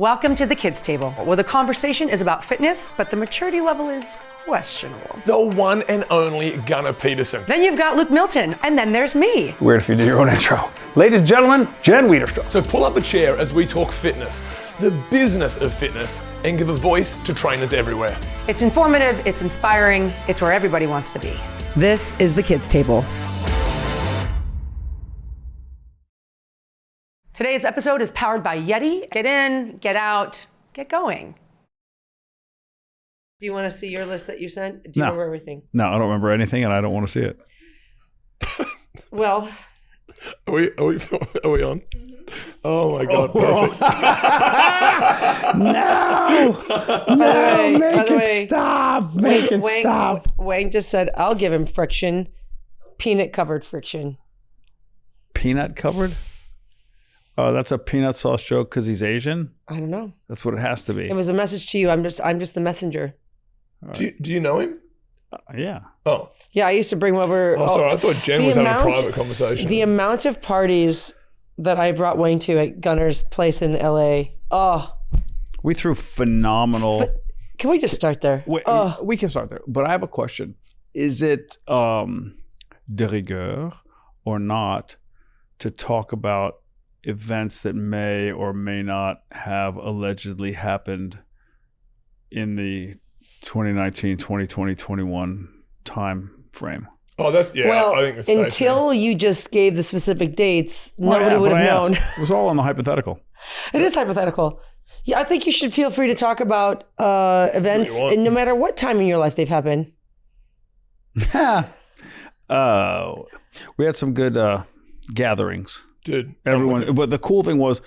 Welcome to the kids' table, where the conversation is about fitness, but the maturity level is questionable. The one and only Gunnar Peterson. Then you've got Luke Milton, and then there's me. Weird if you do your own intro. Ladies and gentlemen, Jen Wiederstruck. So pull up a chair as we talk fitness, the business of fitness, and give a voice to trainers everywhere. It's informative, it's inspiring, it's where everybody wants to be. This is the kids' table. Today's episode is powered by YETI. Get in, get out, get going. Do you want to see your list that you sent? Do you remember everything? No, I don't remember anything, and I don't want to see it. Well, Are we on? Mm-hmm. Oh my God, perfect. No, make it stop. Make it stop. Wayne just said, I'll give him friction, peanut-covered friction. Peanut covered? Oh, that's a peanut sauce joke because he's Asian? I don't know. That's what it has to be. It was a message to you. I'm just the messenger. Do you know him? Yeah. Oh. Yeah, I used to bring him over. Oh, sorry. I thought Jen was having a private conversation. The amount of parties that I brought Wayne to at Gunner's place in LA. Oh. We threw phenomenal. Can we just start there? We can start there. But I have a question. Is it de rigueur or not to talk about events that may or may not have allegedly happened in the 2019, 2020, 21 time frame? Oh, that's, yeah. Well, I think it's until you just gave the specific dates, nobody would have known. It was all on the hypothetical. It is hypothetical. Yeah, I think you should feel free to talk about events, and no matter what time in your life they've happened. We had some good gatherings. Dude, everyone. But the cool thing was,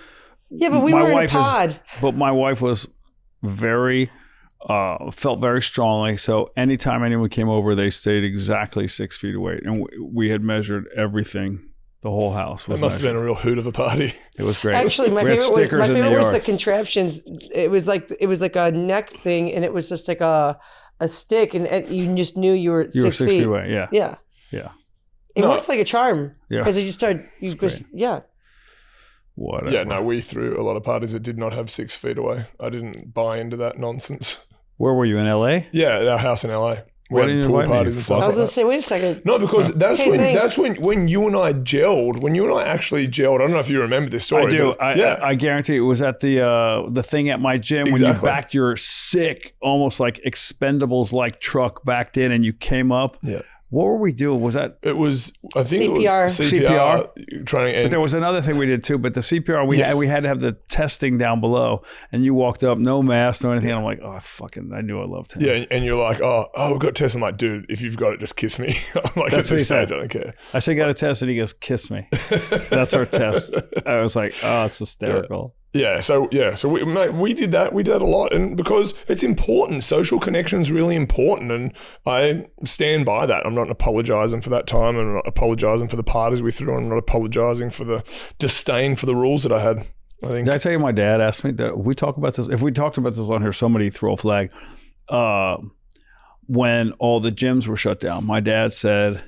yeah, but we were in a pod. But my wife was felt very strongly. So anytime anyone came over, they stayed exactly 6 feet away, and we had measured everything. The whole house was. It must have been a real hoot of a party. It was great. Actually, my favorite was the contraptions. It was like a neck thing, and it was just like a stick, and you just knew you were 6 feet away. Yeah. Yeah. Yeah. It worked like a charm. Yeah. Because you just started. Yeah. Whatever. Yeah. No, we threw a lot of parties that did not have 6 feet away. I didn't buy into that nonsense. Where were you, in LA? Yeah, at our house in LA. We had pool parties and stuff. I was going to say, wait a second. No, because that's when you and I gelled. When you and I actually gelled. I don't know if you remember this story. I do. I guarantee it was at the thing at my gym when you backed your sick, almost like Expendables like truck backed in, and you came up. Yeah. What were we doing? Was that? It was. I think CPR. It was CPR training. But there was another thing we did too. But the CPR we had to have the testing down below, and you walked up, no mask, no anything. And I'm like, oh, I knew I loved him. Yeah, and you're like, oh, we've got tests. I'm like, dude, if you've got it, just kiss me. I'm like, that's what he said. I don't care. I said, got a test, and he goes, kiss me. That's our test. I was like, oh, it's hysterical. Yeah, so we did that. We did that a lot, and because it's important, social connection is really important, and I stand by that. I'm not apologizing for that time, and I'm not apologizing for the parties we threw. I'm not apologizing for the disdain for the rules that I had. I think. Did I tell you my dad asked me that we talk about this? If we talked about this on here, somebody throw a flag. When all the gyms were shut down, my dad said,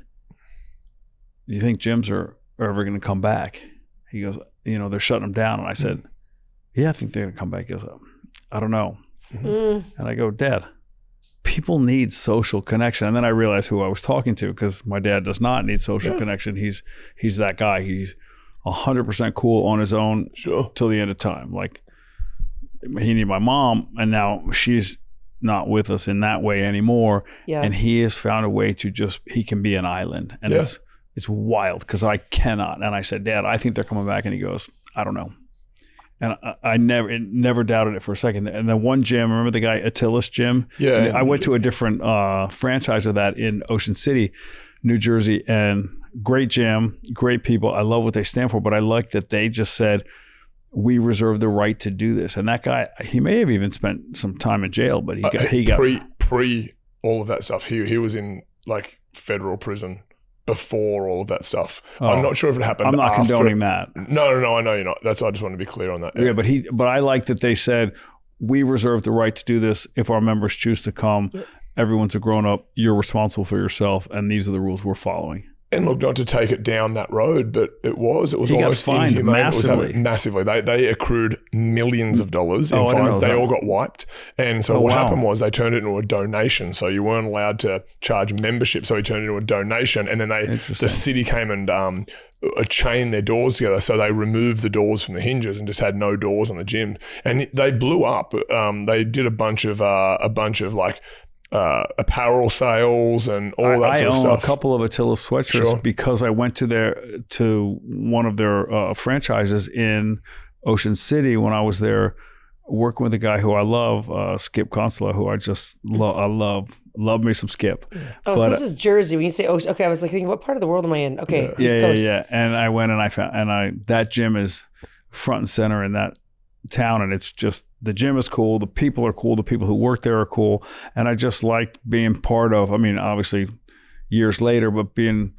"Do you think gyms are ever going to come back?" He goes, they're shutting them down, and I said. Yeah, I think they're going to come back. He goes, I don't know. And I go, Dad, people need social connection. And then I realized who I was talking to, because my dad does not need social connection. He's that guy. He's 100% cool on his own till the end of time. Like, he needed my mom, and now she's not with us in that way anymore. Yeah. And he has found a way to he can be an island. And it's wild, because I cannot. And I said, Dad, I think they're coming back. And he goes, I don't know. And I never doubted it for a second. And then one gym, remember the guy Attila's gym? Yeah. I went to a different franchise of that in Ocean City, New Jersey, and great gym, great people. I love what they stand for, but I like that they just said, we reserve the right to do this. And that guy, he may have even spent some time in jail, but he got pre all of that stuff. He was in like federal prison before all of that stuff. I'm not sure if it happened. I'm not condoning that. No, I know you're not. I just want to be clear on that. Yeah, but I like that they said, we reserve the right to do this if our members choose to come. Everyone's a grown up. You're responsible for yourself, and these are the rules we're following. And look, not to take it down that road, but it was He got almost fined inhumane. massively. Massively. They accrued millions of dollars in fines. They all got wiped. And so what happened was they turned it into a donation. So you weren't allowed to charge membership. So he turned it into a donation. And then the city came and chained their doors together. So they removed the doors from the hinges and just had no doors on the gym. And they blew up. They did a bunch of like apparel sales and all that sort of stuff. I own a couple of Attila sweatshirts because I went to one of their franchises in Ocean City when I was there working with a guy who I love, Skip Consola, who I just love me some Skip. Oh, so this is Jersey. When you say Ocean, okay, I was like thinking, what part of the world am I in? Okay, East Coast. Yeah. And I went and I found, that gym is front and center in that town, and it's just, the gym is cool, the people are cool, the people who work there are cool, and I just liked being part of, I mean, obviously years later, but being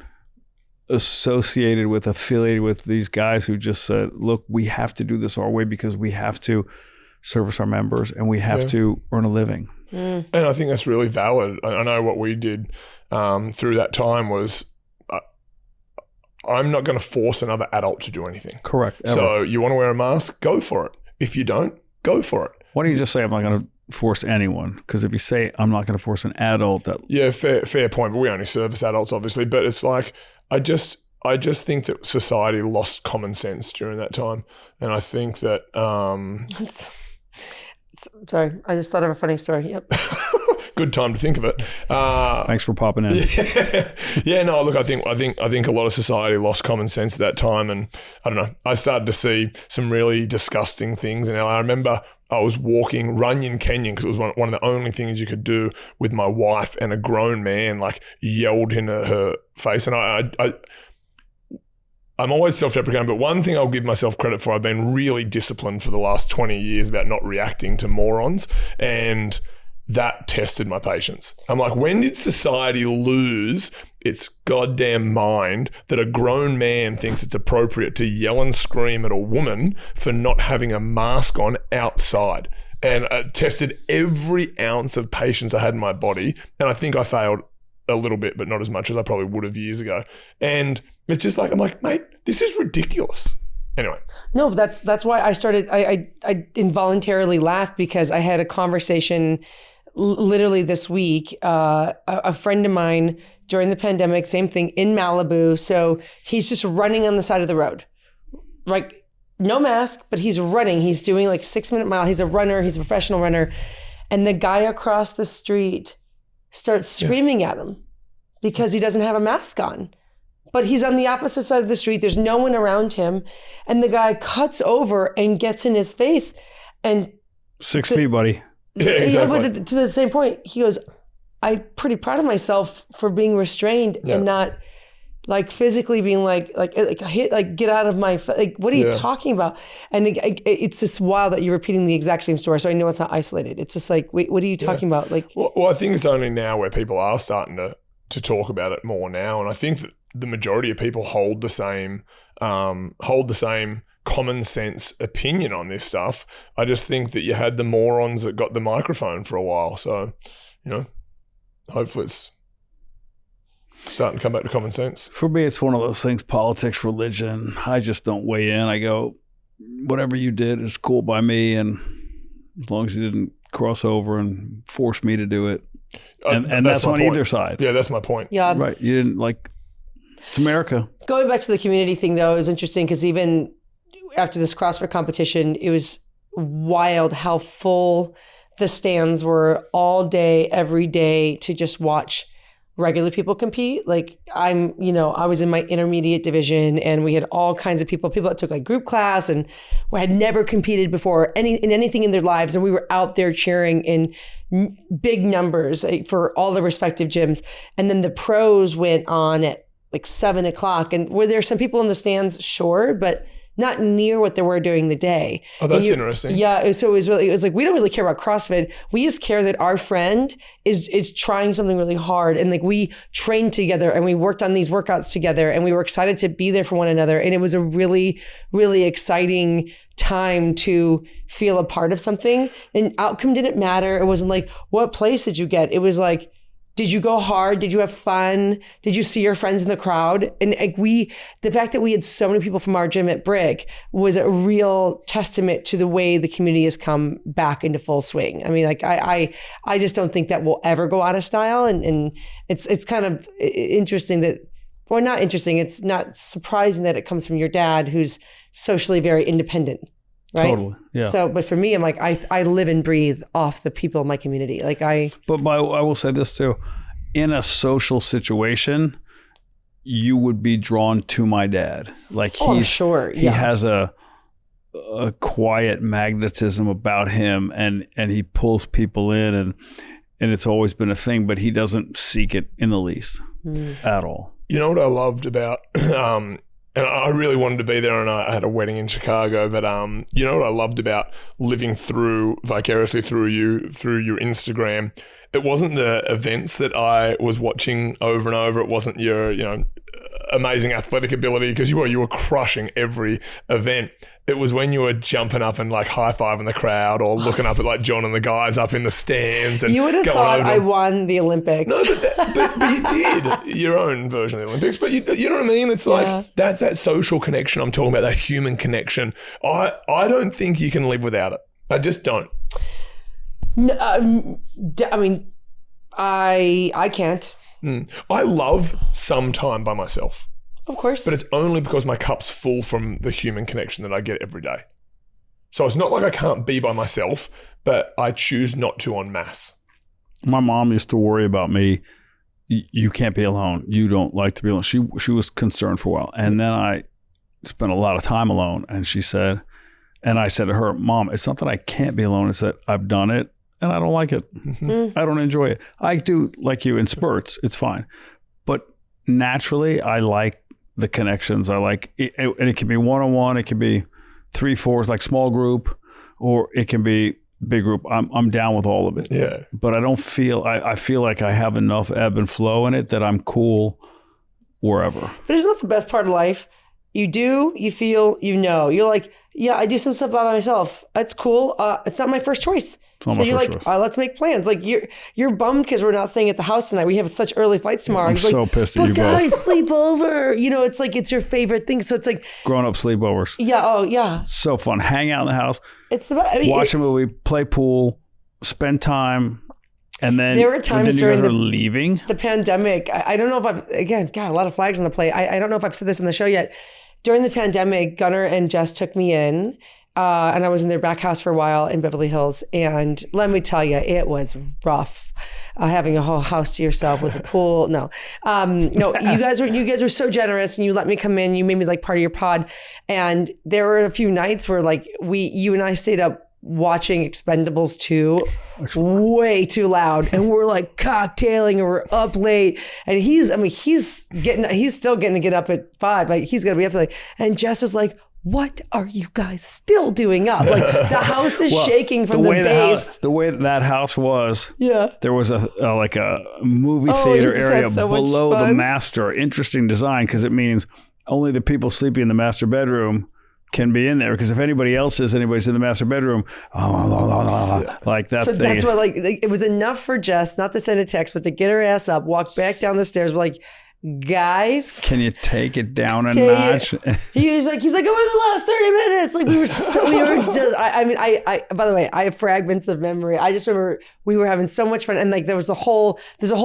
affiliated with these guys who just said, look, we have to do this our way because we have to service our members and we have to earn a living. And I think that's really valid. I know what we did through that time was, I'm not going to force another adult to do anything. Correct. Ever. So you want to wear a mask, go for it. If you don't, go for it. Why don't you just say, I'm not going to force anyone? Because if you say, I'm not going to force an adult, that... Yeah, fair point. But we only service adults, obviously. But it's like, I just think that society lost common sense during that time. And I think that... Sorry, I just thought of a funny story. Yep. Good time to think of it. Thanks for popping in. Yeah, no, look, I think a lot of society lost common sense at that time, and I don't know. I started to see some really disgusting things, and I remember I was walking Runyon Canyon because it was one of the only things you could do with my wife, and a grown man like yelled in her face, and I'm always self-deprecating, but one thing I'll give myself credit for, I've been really disciplined for the last 20 years about not reacting to morons, and that tested my patience. I'm like, when did society lose its goddamn mind that a grown man thinks it's appropriate to yell and scream at a woman for not having a mask on outside? And I tested every ounce of patience I had in my body, and I think I failed a little bit, but not as much as I probably would have years ago. And it's just like, I'm like, mate, this is ridiculous. Anyway. No, that's why I started, I involuntarily laughed because I had a conversation literally this week. A friend of mine during the pandemic, same thing, in Malibu. So he's just running on the side of the road. Like, no mask, but he's running. He's doing like 6-minute mile. He's a runner. He's a professional runner. And the guy across the street starts screaming at him because he doesn't have a mask on. But he's on the opposite side of the street. There's no one around him. And the guy cuts over and gets in his face. And 6 feet, buddy. Yeah, exactly. Yeah, but to the same point, he goes, I'm pretty proud of myself for being restrained and not like physically being like get out of my, like, what are you talking about? And it's just wild that you're repeating the exact same story. So I know it's not isolated. It's just like, wait, what are you talking about? Like, well, I think it's only now where people are starting to talk about it more now. And I think that the majority of people hold the same common sense opinion on this stuff. I just think that you had the morons that got the microphone for a while. So, hopefully it's starting to come back to common sense. For me, it's one of those things, politics, religion. I just don't weigh in. I go, whatever you did is cool by me. And as long as you didn't cross over and force me to do it. And that's on either side. Yeah, that's my point. Yeah. Right. You didn't it's America. Going back to the community thing though, it was interesting because even after this CrossFit competition, it was wild how full the stands were all day, every day to just watch regular people compete. Like I was in my intermediate division and we had all kinds of people that took like group class and had never competed before in anything in their lives. And we were out there cheering in big numbers for all the respective gyms. And then the pros went on at like 7:00. And were there some people in the stands? Sure, but not near what they were during the day. Oh, that's interesting. Yeah, so it was like, we don't really care about CrossFit. We just care that our friend is trying something really hard. And like we trained together and we worked on these workouts together and we were excited to be there for one another. And it was a really, really exciting time to feel a part of something. And outcome didn't matter. It wasn't like, what place did you get? It was like, did you go hard? Did you have fun? Did you see your friends in the crowd? And like the fact that we had so many people from our gym at Brick was a real testament to the way the community has come back into full swing. I mean, like I just don't think that will ever go out of style. And it's kind of interesting that, well, not interesting. It's not surprising that it comes from your dad, who's socially very independent. Right? Totally. Yeah. So, but for me, I'm like, I live and breathe off the people in my community. Like I will say this too. In a social situation, you would be drawn to my dad. Like I'm sure. He has a quiet magnetism about him, and he pulls people in, and it's always been a thing, but he doesn't seek it in the least at all. You know what I loved about, and I really wanted to be there, and I had a wedding in Chicago, but you know what I loved about living vicariously through your Instagram? It wasn't the events that I was watching over and over. It wasn't your, amazing athletic ability, because you were crushing every event. It was when you were jumping up and like high-fiving the crowd, or looking up at like John and the guys up in the stands. And you would have thought I won the Olympics. No, but you did your own version of the Olympics. But you know what I mean? It's like, that's that social connection I'm talking about, that human connection. I don't think you can live without it. I just don't. No, I mean, I can't. I love some time by myself. Of course. But it's only because my cup's full from the human connection that I get every day. So it's not like I can't be by myself, but I choose not to en masse. My mom used to worry about me. You can't be alone. You don't like to be alone. She was concerned for a while. And then I spent a lot of time alone. And she said, and I said to her, Mom, it's not that I can't be alone. It's that I've done it and I don't like it. I don't enjoy it. I do, like you, in spurts. It's fine. But naturally, I like the connections. I like it, and it can be one-on-one. It can be 3-4, like small group, or it can be big group. I'm down with all of it. Yeah. But I don't feel, I feel like I have enough ebb and flow in it that I'm cool wherever. But isn't that the best part of life? You do, you feel, you're like, yeah, I do some stuff by myself. That's cool. It's not my first choice. So you're like, let's make plans. Like you're bummed because we're not staying at the house tonight. We have such early flights tomorrow. I'm so pissed at you both. But guys, both. sleep over. It's like, it's your favorite thing. So it's like grown-up sleepovers. Yeah. Oh yeah. So fun. Hang out in the house. It's the best. Watch a movie, play pool, spend time. And then there were times during leaving the pandemic. I don't know if I've got a lot of flags on the plate. I don't know if I've said this in the show yet. During the pandemic, Gunnar and Jess took me in, and I was in their back house for a while in Beverly Hills. And let me tell you, it was rough having a whole house to yourself with a pool. No, you guys were so generous, and you let me come in. You made me like part of your pod. And there were a few nights where like you and I stayed up watching Expendables 2 way too loud, and we're like cocktailing, and we're up late, and he's still getting to get up at 5, like he's gonna be up late. And Jess was like, what are you guys still doing up? Like the house is shaking from the bass. The way that house was, there was a movie Oh, theater you just area had so much below the fun. master. Interesting design, because it means only the people sleeping in the master bedroom can be in there, because if anybody's in the master bedroom, like that. So thing. that's what, like, it was enough for Jess not to send a text, but to get her ass up, walk back down the stairs, like, guys, can you take it down a notch? He's like, over the last 30 minutes. Like we were just, I by the way, I have fragments of memory. I just remember we were having so much fun. And like, there's a whole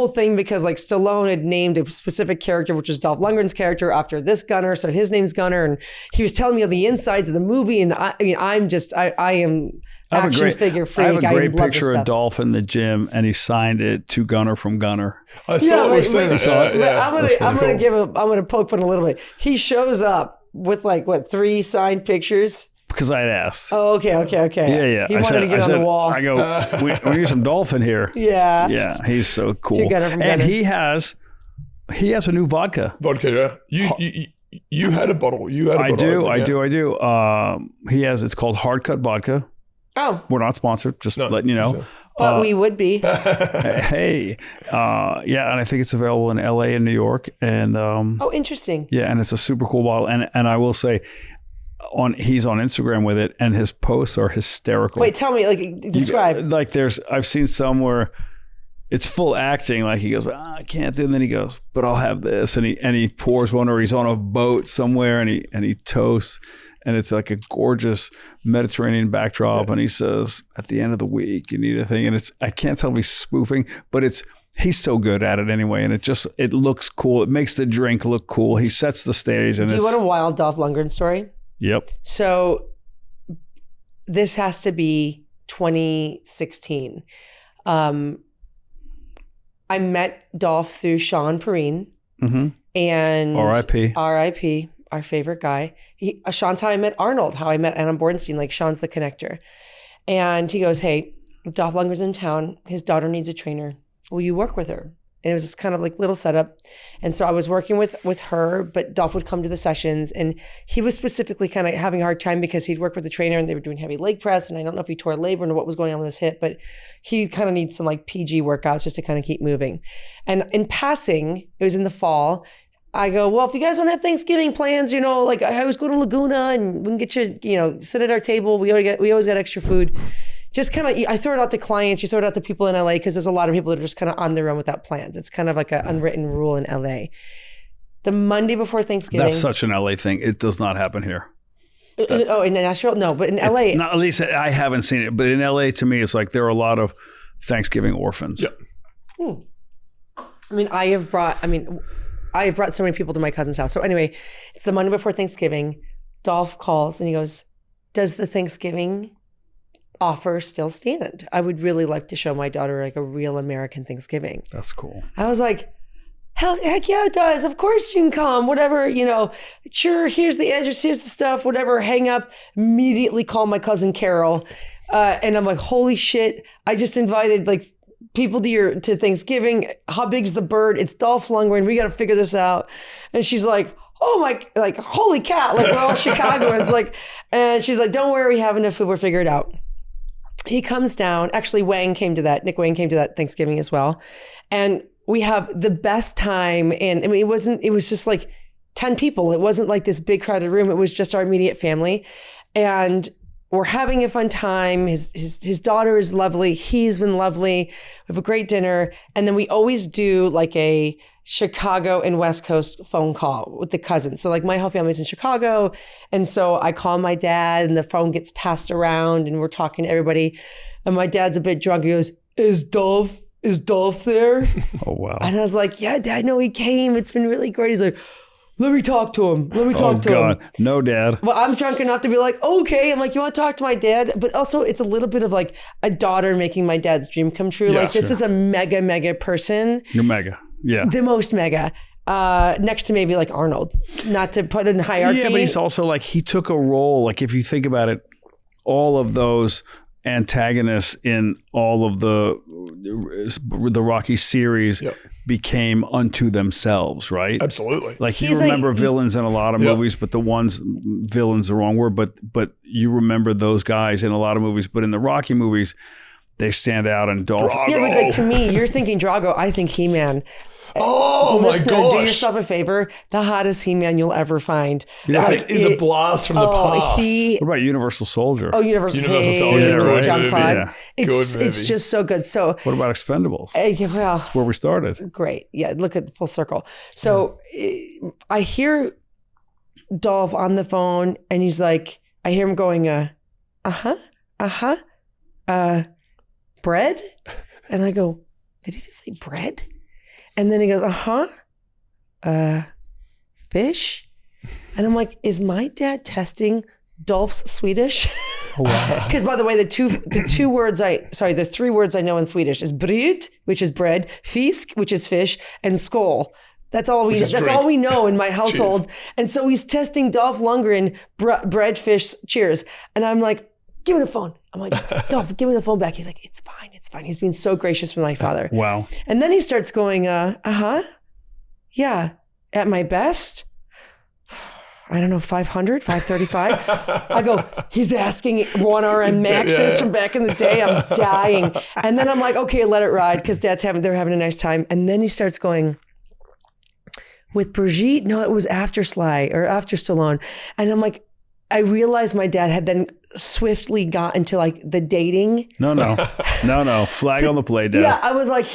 thing because like Stallone had named a specific character, which is Dolph Lundgren's character, after this Gunner. So his name's Gunner. And he was telling me of the insides of the movie. And I am action figure freak. I have a great picture of Dolph in the gym, and he signed it to Gunner from Gunner. I saw we've seen it. I'm gonna poke fun a little bit. He shows up with like 3 signed pictures. Because I'd asked. Oh, okay. Yeah. He wanted to get on the wall. I go, we need some Dolph in here. Yeah. Yeah, he's so cool. And he has a new vodka. Vodka, yeah. You had a bottle. I do. It's called Hard Cut Vodka. Oh. We're not sponsored, just letting you know. But we would be. Hey. And I think it's available in LA and New York. And oh, interesting. Yeah, and it's a super cool bottle. And I will say, he's on Instagram with it, and his posts are hysterical. Wait, tell me, like, describe. I've seen some where it's full acting. Like he goes, I can't do it. And then he goes, but I'll have this. And he pours one, or he's on a boat somewhere and he toasts. And it's like a gorgeous Mediterranean backdrop. Yeah. And he says, at the end of the week, you need a thing. And I can't tell if he's spoofing, but he's so good at it anyway. And it looks cool. It makes the drink look cool. He sets the stage. And do you want a wild Dolph Lundgren story? Yep. So this has to be 2016. I met Dolph through Sean Perrine. Mm-hmm. And R.I.P. Our favorite guy. Sean's how I met Arnold, how I met Anna Bornstein. Like, Sean's the connector. And he goes, hey, Dolph Lundgren's in town. His daughter needs a trainer. Will you work with her? And it was just kind of like little setup. And so I was working with her, but Dolph would come to the sessions, and he was specifically kind of having a hard time because he'd work with the trainer and they were doing heavy leg press. And I don't know if he tore labrum or what was going on with his hip, but he kind of needs some like PG workouts just to kind of keep moving. And in passing, it was in the fall, I go, well, if you guys don't have Thanksgiving plans, like I always go to Laguna and we can get you, sit at our table. We always got extra food. Just kind of, I throw it out to clients, you throw it out to people in LA, because there's a lot of people that are just kind of on their own without plans. It's kind of like an unwritten rule in LA. The Monday before Thanksgiving. That's such an LA thing. It does not happen here. In Nashville? No, but in LA. Not, at least I haven't seen it, but in LA, to me, it's like there are a lot of Thanksgiving orphans. Yep. I have brought so many people to my cousin's house. So anyway, it's the Monday before Thanksgiving. Dolph calls and he goes, does the Thanksgiving offer still stand? I would really like to show my daughter like a real American Thanksgiving. That's cool. I was like, heck yeah, it does. Of course you can come, whatever, sure, here's the address, here's the stuff, whatever, hang up, immediately call my cousin Carol. And I'm like, holy shit, I just invited like people to Thanksgiving. How big's the bird? It's Dolph Lundgren. We got to figure this out. And she's like, oh my, like, holy cat, like we're all Chicagoans. Like, and she's like, don't worry, we have enough food, we'll figure it out. He comes down. Actually, Nick Wang came to that Thanksgiving as well. And we have the best time. And it was just like 10 people. It wasn't like this big crowded room. It was just our immediate family. And we're having a fun time. His daughter is lovely. He's been lovely. We have a great dinner. And then we always do like a Chicago and West Coast phone call with the cousins. So like my whole family's in Chicago. And so I call my dad and the phone gets passed around and we're talking to everybody. And my dad's a bit drunk. He goes, is Dolph there? Oh, wow. And I was like, yeah, Dad, no, he came. It's been really great. He's like, let me talk to him. Oh, God. No, Dad. Well, I'm drunk enough to be like, okay. I'm like, you want to talk to my dad? But also it's a little bit of like a daughter making my dad's dream come true. Yeah, like this is a mega, mega person. You're mega. Yeah. The most mega. Next to maybe like Arnold. Not to put in hierarchy. Yeah, but he's also like, he took a role. Like if you think about it, all of those antagonists in all of the Rocky series became unto themselves, right? Absolutely. Like you remember villains in a lot of movies, but villain's the wrong word, but you remember those guys in a lot of movies, but in the Rocky movies, they stand out. And Dolph. Drago. Yeah, but like to me, you're thinking Drago. I think He-Man. Oh, listener, my gosh. Do yourself a favor. The hottest He-Man you'll ever find. That is a blast from the past. What about Universal Soldier? Oh, Universal Soldier. Yeah, right. John Claude. Yeah. It's just so good. So what about Expendables? Well, that's where we started. Great. Yeah, look at the full circle. So I hear Dolph on the phone and he's like, I hear him going, bread? And I go, did he just say bread? And then he goes, fish? And I'm like, is my dad testing Dolph's Swedish? Oh, wow. Because by the way, the three words I know in Swedish is bröd, which is bread, fisk, which is fish, and skål. That's all we know in my household. Cheers. And so he's testing Dolph Lundgren, bread, fish, cheers. And I'm like, give me the phone. I'm like, Dolph, give me the phone back. He's like, it's fine. He's been so gracious with my father. Wow. And then he starts going, yeah, at my best, I don't know, 500, 535. I go, he's asking 1RM maxes from back in the day. I'm dying. And then I'm like, okay, let it ride because they're having a nice time. And then he starts going, with Brigitte? No, it was after Sly or after Stallone. And I'm like, I realized my dad had then swiftly got into like the dating. No. Flag on the play, Dad. Yeah, I was like,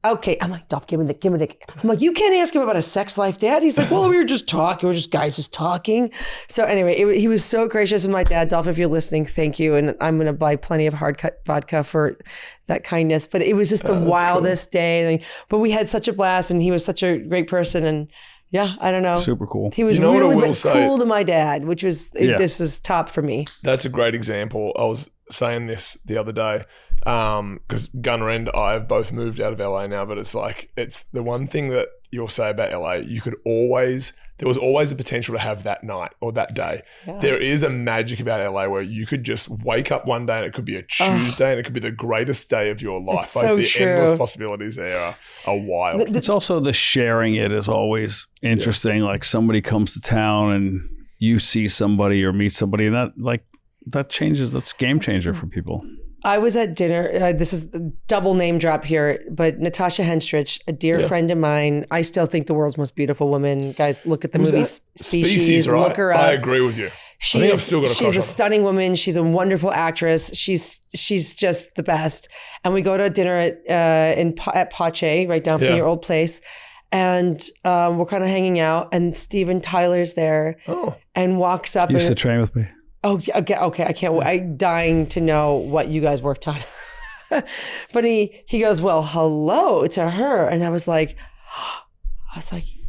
okay. I'm like, Dolph, give me the. I'm like, you can't ask him about a sex life, Dad. He's like, well, we were just talking. We're just guys just talking. So anyway, he was so gracious with my dad. Dolph, if you're listening, thank you. And I'm going to buy plenty of hard cut vodka for that kindness. But it was just the wildest day. But we had such a blast, and he was such a great person. And yeah, I don't know. Super cool. He was really cool to my dad, which was, this is top for me. That's a great example. I was saying this the other day because Gunnar and I have both moved out of LA now, but it's like, it's the one thing that you'll say about LA, there was always a potential to have that night or that day. Yeah. There is a magic about LA where you could just wake up one day and it could be a Tuesday and it could be the greatest day of your life. It's like so the true. Endless possibilities there are wild. It's also the sharing it is always interesting. Like somebody comes to town and you see somebody or meet somebody, and that's a game changer for people. I was at dinner. This is a double name drop here, but Natasha Henstridge, a dear friend of mine. I still think the world's most beautiful woman. Guys, look at the movie Species. Right? Look her up. I agree with you. She's a stunning woman. She's a wonderful actress. She's just the best. And we go to dinner at Pache, right down from your old place. And we're kind of hanging out, and Steven Tyler's there and walks up. You used to train with me. Oh, okay. I can't wait. I'm dying to know what you guys worked on. But he goes, well, hello to her. And I was like,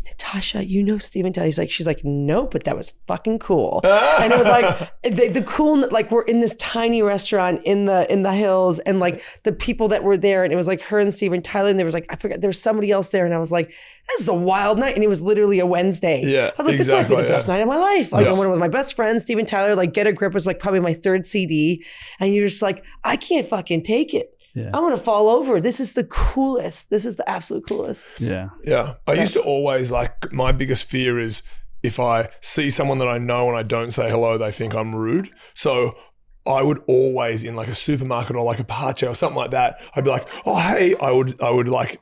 Natasha, you know Steven Tyler? She's like, no, but that was fucking cool. And it was like the cool, like we're in this tiny restaurant in the hills, and like the people that were there, and it was like her and Steven Tyler, and there was like, I forgot, there was somebody else there, and I was like, this is a wild night. And it was literally a Wednesday. Yeah, I was like, this might be the best night of my life. Like I went with my best friend, Steven Tyler, like Get a Grip was like probably my third CD. And you're just like, I can't fucking take it. Yeah. I'm going to fall over. This is the coolest. This is the absolute coolest. Yeah. Yeah. I used to always my biggest fear is if I see someone that I know and I don't say hello, they think I'm rude. So I would always in like a supermarket or like a Pache or something like that, I'd be like, oh, hey, I would like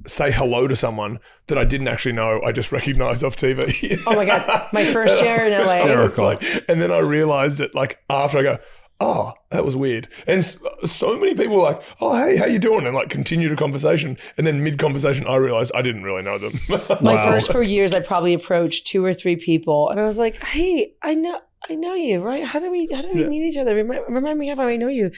say hello to someone that I didn't actually know. I just recognized off TV. Oh my God. My first year in LA. And then I realized it like after I go, oh, that was weird. And so many people were like, oh, hey, how you doing? And like continued a conversation. And then mid-conversation, I realized I didn't really know them. My first 4 years, I probably approached 2 or 3 people. And I was like, hey, I know you, right? How do we meet each other? Remind me how I know you.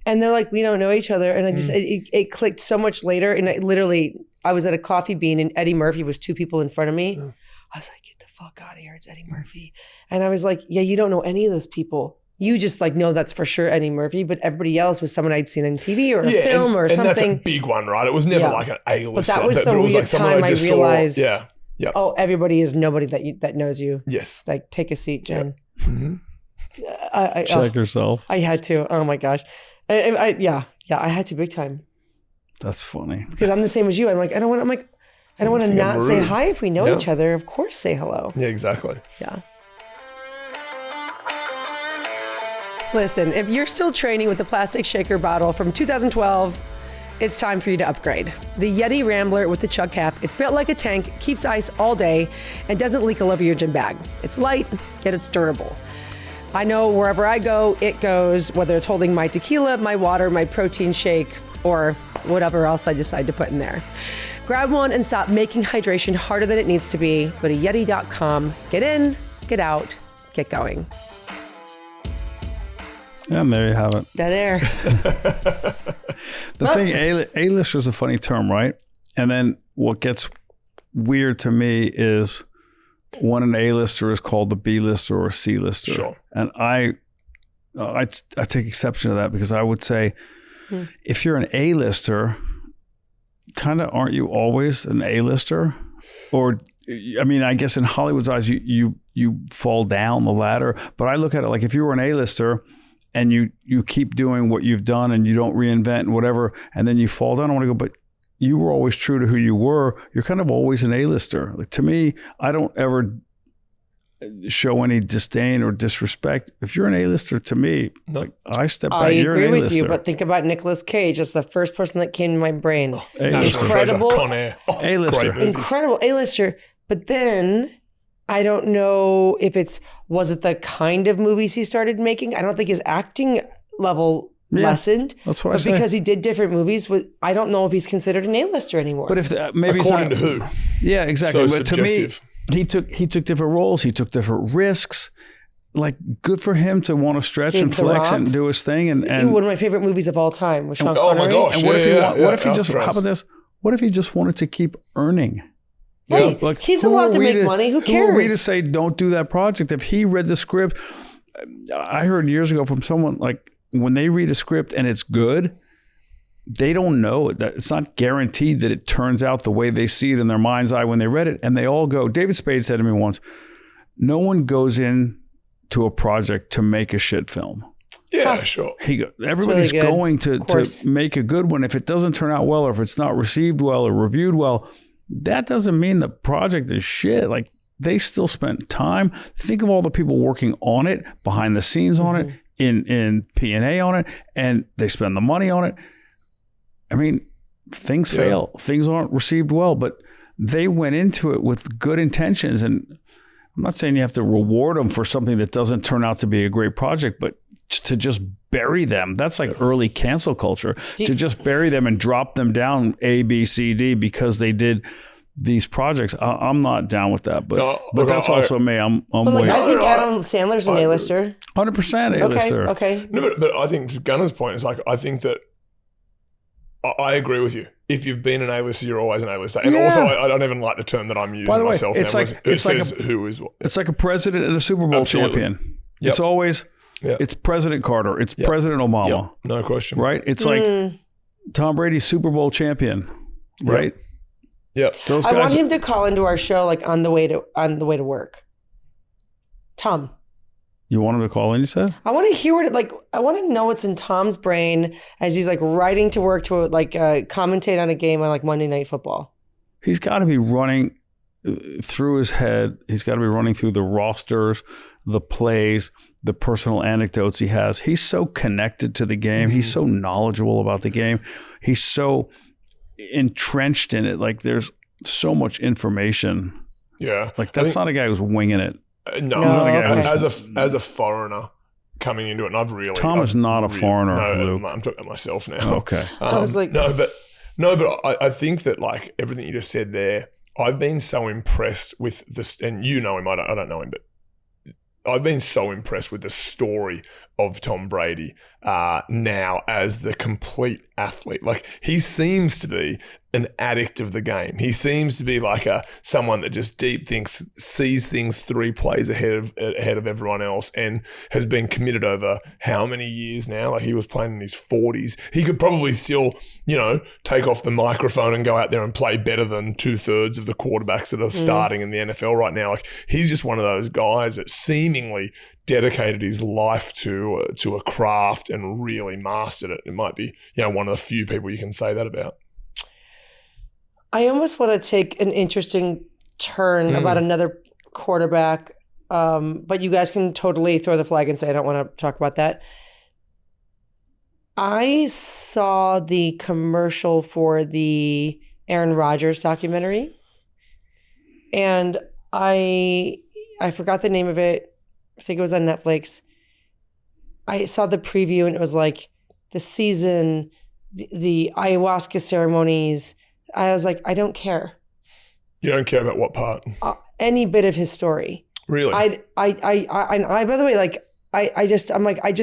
And they're like, we don't know each other. And I just, it clicked so much later. And I was at a Coffee Bean and Eddie Murphy was 2 people in front of me. I was like, get the fuck out of here. It's Eddie Murphy. And I was like, yeah, you don't know any of those people. You just like know that's for sure Eddie Murphy, but everybody else was someone I'd seen on TV or a film or something. And that's a big one, right? It was never like an A-list. But that was the weird time I realized, oh, everybody is nobody that knows you. Yes. Like, take a seat, Jen. Yep. Mm-hmm. Check yourself. I had to. Oh my gosh. I had to big time. That's funny. Because I'm the same as you. I'm like, I don't want to not say hi if we know each other. Of course, say hello. Yeah, exactly. Yeah. Listen, if you're still training with the plastic shaker bottle from 2012, it's time for you to upgrade. The YETI Rambler with the Chug Cap. It's built like a tank, keeps ice all day, and doesn't leak all over your gym bag. It's light, yet it's durable. I know wherever I go, it goes, whether it's holding my tequila, my water, my protein shake, or whatever else I decide to put in there. Grab one and stop making hydration harder than it needs to be. Go to YETI.com. Get in, get out, get going. Yeah, and there you have it. There. The thing, A-lister is a funny term, right? And then what gets weird to me is when an A-lister is called the B-lister or C-lister. Sure. And I take exception to that because I would say if you're an A-lister, kind of aren't you always an A-lister? Or, I mean, I guess in Hollywood's eyes, you fall down the ladder. But I look at it like if you were an A-lister, and you keep doing what you've done and you don't reinvent and whatever, and then you fall down, I want to go, but you were always true to who you were. You're kind of always an A-lister. Like, to me, I don't ever show any disdain or disrespect. If you're an A-lister, to me, like, I step back, you're an A-lister. I agree with you, but think about Nicolas Cage. That's the first person that came to my brain. A-lister. Incredible. A-lister. Incredible A-lister. But then I don't know if was it the kind of movies he started making? I don't think his acting level lessened. That's what I but say. because he did different movies, I don't know if he's considered an A-lister anymore. But if maybe according to who? Yeah, exactly. So but subjective. to me, he took different roles. He took different risks. Like, good for him to want to stretch and flex and do his thing. And one of my favorite movies of all time was Sean oh Connery. my gosh! And what if he just? Alcatraz. How about this? What if he just wanted to keep earning? Hey, Like, he's allowed to make money. Who cares? Who are we to say don't do that project? If he read the script, I heard years ago from someone, like, when they read a script and it's good, they don't know that it's not guaranteed that it turns out the way they see it in their mind's eye when they read it. And they all go. David Spade said to me once, "No one goes in to a project to make a shit film." Yeah, sure. Everybody's really going to make a good one. If it doesn't turn out well, or if it's not received well or reviewed well, that doesn't mean the project is shit. Like, they still spent time. Think of all the people working on it, behind the scenes on it, in P&A on it, and they spend the money on it. I mean, things fail. Things aren't received well, but they went into it with good intentions. And I'm not saying you have to reward them for something that doesn't turn out to be a great project, but to just bury them, that's like early cancel culture. To just bury them and drop them down A, B, C, D because they did these projects. I'm not down with that, but that's also me. I'm way. I think Adam Sandler's an A-lister. 100% A-lister. Okay. No, but I think to Gunner's point is, like, I think that I agree with you. If you've been an A-lister, you're always an A-lister. And also, I don't even like the term that I'm using By the way, myself. it's now. like Who says who is what? It's like a president and a Super Bowl champion. Yep. It's always. Yep. It's President Carter. It's President Obama. Yep. No question. Right? It's like Tom Brady, Super Bowl champion. Right? Yep. Those guys, I want him to call into our show, like, on the way to work. Tom. You want him to call in, you said? I want to hear I want to know what's in Tom's brain as he's, like, riding to work to, like, commentate on a game on, like, Monday Night Football. He's got to be running through his head. He's got to be running through the rosters, the plays, the personal anecdotes he has. He's so connected to the game. He's so knowledgeable about the game. He's so entrenched in it. Like, there's so much information. Yeah. Like, that's not a guy who's winging it. No. As a foreigner coming into it, and I've really... Tom is not a foreigner. No, I'm talking about myself now. Okay. I was like... No, but I think that, like, everything you just said there, I've been so impressed with this, and you know him, I don't know him, but I've been so impressed with the story of Tom Brady now as the complete athlete. Like, he seems to be an addict of the game. He seems to be like someone that just sees things 3 plays ahead of everyone else, and has been committed over how many years now? Like, he was playing in his 40s. He could probably still, take off the microphone and go out there and play better than 2/3 of the quarterbacks that are starting in the NFL right now. Like, he's just one of those guys that seemingly dedicated his life to a craft and really mastered it. It might be, one of the few people you can say that about. I almost want to take an interesting turn about another quarterback, but you guys can totally throw the flag and say, I don't want to talk about that. I saw the commercial for the Aaron Rodgers documentary, and I forgot the name of it. I think it was on Netflix. I saw the preview, and it was like the season, the ayahuasca ceremonies. I was like, I don't care. You don't care about what part? Any bit of his story. Really? I by the way, like, I just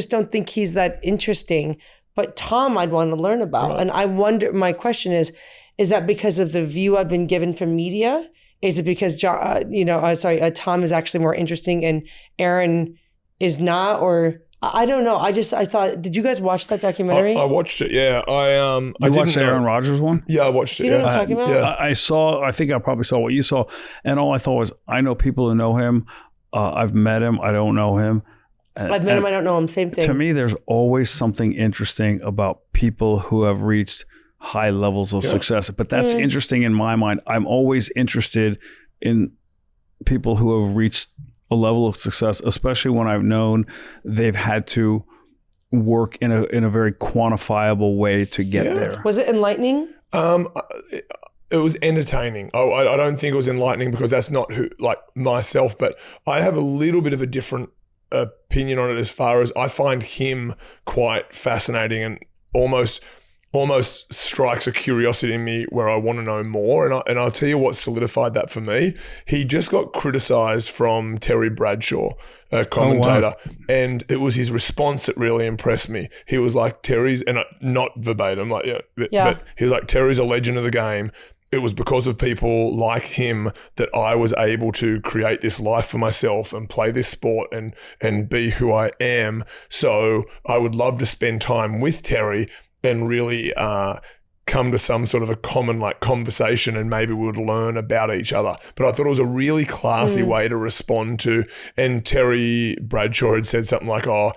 don't think he's that interesting. But Tom, I'd want to learn about. Right. And I wonder, my question is that because of the view I've been given from media? Is it because Tom is actually more interesting and Aaron is not? Or I don't know. I thought, did you guys watch that documentary? I watched it. Yeah, I watched the Aaron Rodgers one. Yeah, I watched it. Do you know what I'm talking about? Yeah. I think I probably saw what you saw, and all I thought was, I know people who know him. I've met him. I don't know him. I've met him. I don't know him. Same thing. To me, there's always something interesting about people who have reached high levels of success. But that's interesting in my mind. I'm always interested in people who have reached a level of success, especially when I've known they've had to work in a very quantifiable way to get there. Was it enlightening? It was entertaining. I don't think it was enlightening because that's not who, like myself, but I have a little bit of a different opinion on it as far as I find him quite fascinating and almost strikes a curiosity in me where I want to know more. And I'll tell you what solidified that for me. He just got criticized from Terry Bradshaw, a commentator, and it was his response that really impressed me. He was like, Terry's, and not verbatim, like but he was like, Terry's a legend of the game. It was because of people like him that I was able to create this life for myself and play this sport and be who I am. So I would love to spend time with Terry and really come to some sort of a common like conversation, and maybe we would learn about each other. But I thought it was a really classy way to respond to. And Terry Bradshaw had said something like, "Oh,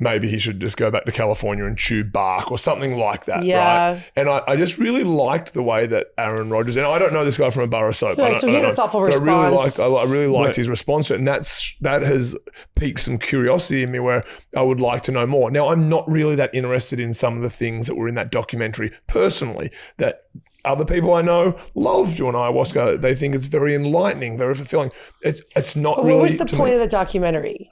maybe he should just go back to California and chew bark," or something like that, right? And I just really liked the way that Aaron Rodgers, and I don't know this guy from a bar of soap. So he had a thoughtful response. I really liked his response to it, and that has piqued some curiosity in me where I would like to know more. Now, I'm not really that interested in some of the things that were in that documentary personally, that other people I know love doing ayahuasca. They think it's very enlightening, very fulfilling. It's not but really. What was the point of the documentary?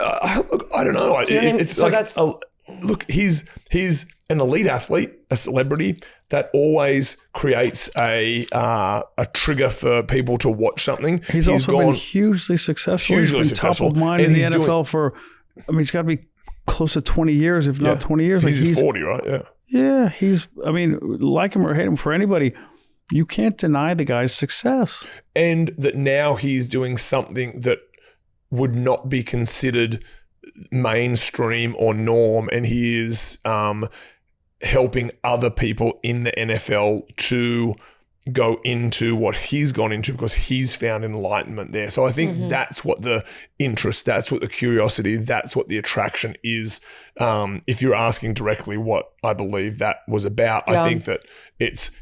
Look, I don't know. It's so like, look, he's an elite athlete, a celebrity that always creates a trigger for people to watch something. He's also been hugely successful. He's been top of mind in the NFL for, he's got to be close to 20 years, if not 20 years. He's 40, right? Yeah. Yeah, like him or hate him, for anybody, you can't deny the guy's success. And that now he's doing something that would not be considered mainstream or norm, and he is helping other people in the NFL to go into what he's gone into because he's found enlightenment there. So I think that's what the interest, that's what the curiosity, that's what the attraction is. If you're asking directly what I believe that was about, I think that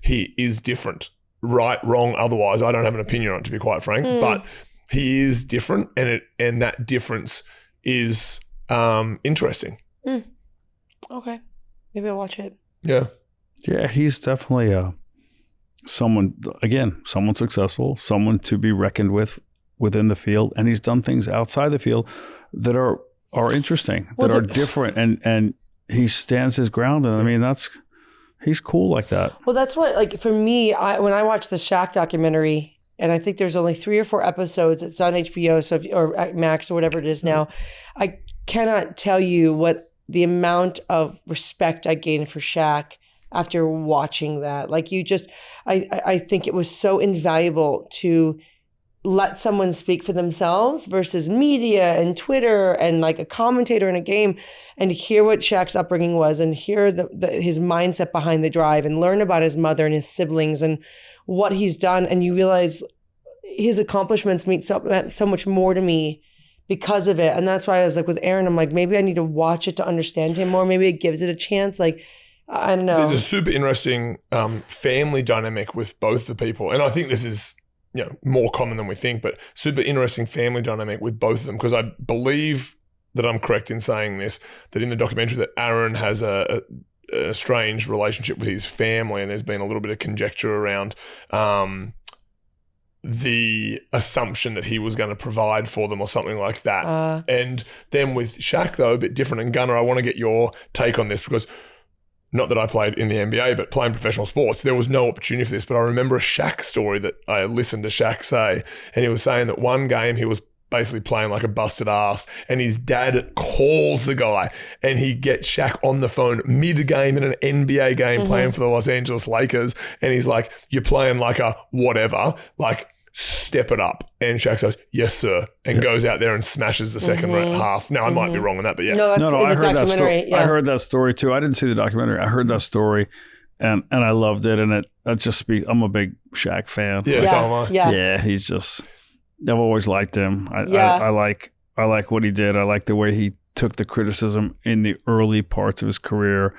he is different, right, wrong, otherwise. I don't have an opinion on it, to be quite frank, but he is different, and that difference is interesting. Okay. Maybe I'll watch it. Yeah. Yeah, he's definitely someone successful, someone to be reckoned with within the field, and he's done things outside the field that are interesting, that are different, and he stands his ground, and he's cool like that. Well, that's what, like, for me, when I watched the Shaq documentary, and I think there's only 3 or 4 episodes. It's on HBO, or at Max or whatever it is now. I cannot tell you what the amount of respect I gained for Shaq after watching that. Like, I think it was so invaluable to let someone speak for themselves versus media and Twitter and like a commentator in a game, and hear what Shaq's upbringing was, and hear his mindset behind the drive, and learn about his mother and his siblings and what he's done. And you realize his accomplishments mean so much more to me because of it. And that's why I was like, with Aaron, I'm like, maybe I need to watch it to understand him more. Maybe it gives it a chance. Like, I don't know. There's a super interesting family dynamic with both the people. And I think this is, more common than we think, but super interesting family dynamic with both of them. Because I believe that I'm correct in saying this, that in the documentary that Aaron has a strange relationship with his family, and there's been a little bit of conjecture around the assumption that he was going to provide for them or something like that. And then with Shaq, though, a bit different. And Gunnar, I want to get your take on this, because not that I played in the NBA, but playing professional sports, there was no opportunity for this. But I remember a Shaq story that I listened to Shaq say, and he was saying that one game he was basically playing like a busted ass, and his dad calls the guy, and he gets Shaq on the phone mid-game in an NBA game playing for the Los Angeles Lakers, and he's like, "You're playing like a whatever, like step it up." And Shaq says, "Yes, sir," and goes out there and smashes the second half. Now, I might be wrong on that, but yeah. No, I heard that story. Yeah. I heard that story too. I didn't see the documentary. I heard that story, and I loved it. And it just I'm a big Shaq fan. Yeah, so am I. Yeah, he's just, I've always liked him. I like what he did. I like the way he took the criticism in the early parts of his career.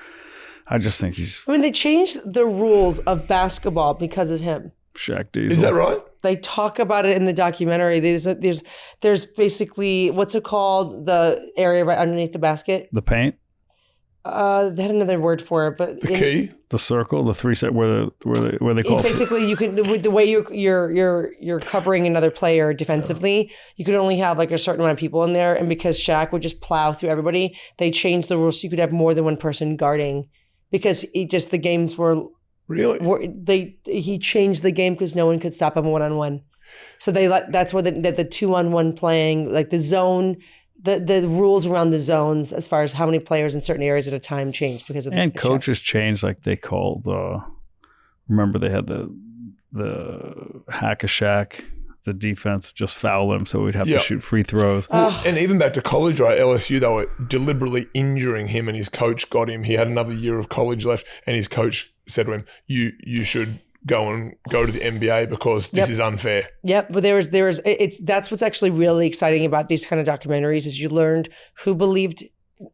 I just think they changed the rules of basketball because of him. Shaq Diesel. Is that right? They talk about it in the documentary. There's basically, what's it called? The area right underneath the basket? The paint? They had another word for it, but The key? The circle, the three set where they call it. Basically, you can, with the way you're covering another player defensively, you could only have like a certain amount of people in there, and because Shaq would just plow through everybody, they changed the rules so you could have more than one person guarding, because the games were Really? he changed the game because no one could stop him 1-on-1. So that's where the 2-on-1 playing, like the zone. The rules around the zones as far as how many players in certain areas at a time changed because of and coaches changed, like they called. Remember they had the hack a Shaq, the defense just foul him, so we'd have to shoot free throws. And even back to college, right? LSU, they were deliberately injuring him, and his coach got him. He had another year of college left, and his coach said to him, "You should go to the NBA because this is unfair." Yep, but that's what's actually really exciting about these kind of documentaries is you learned who believed.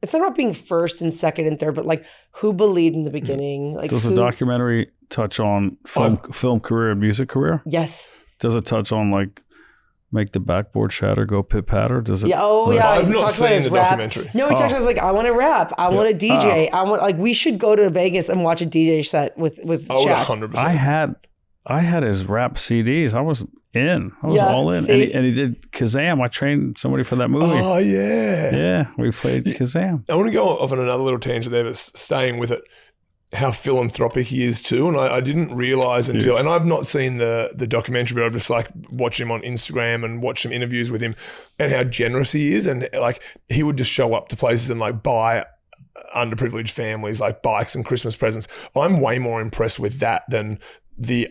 It's not about being first and second and third, but like who believed in the beginning. Like, does the documentary touch on film career and music career? Yes. Does it touch on like make the backboard shatter, go pit patter? Does it? Yeah. Oh yeah. I've not seen the documentary. No, he talks about like I want to rap, I want to DJ, I want like we should go to Vegas and watch a DJ set with Shaq. 100%. I had his rap CDs. I was all in. And he did Kazam. I trained somebody for that movie. Oh yeah. Yeah, we played Kazam. I want to go off on another little tangent there, but staying with it, how philanthropic he is too. And I didn't realize until, and I've not seen the documentary, but I've just like watched him on Instagram and watched some interviews with him and how generous he is. And like he would just show up to places and like buy underprivileged families like bikes and Christmas presents. I'm way more impressed with that than the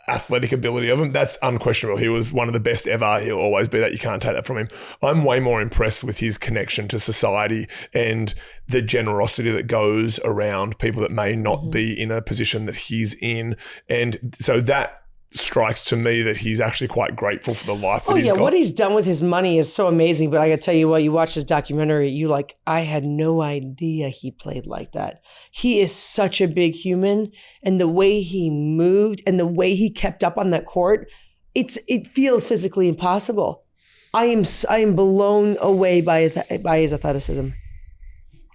athletic ability of him. That's unquestionable. He was one of the best ever. He'll always be that. You can't take that from him. I'm way more impressed with his connection to society and the generosity that goes around people that may not be in a position that he's in. And so that strikes to me that he's actually quite grateful for the life that he's got. What he's done with his money is so amazing. But I gotta tell you what, you watch this documentary, I had no idea he played like that. He is such a big human, and the way he moved and the way he kept up on that court, it feels physically impossible. I am blown away by his athleticism.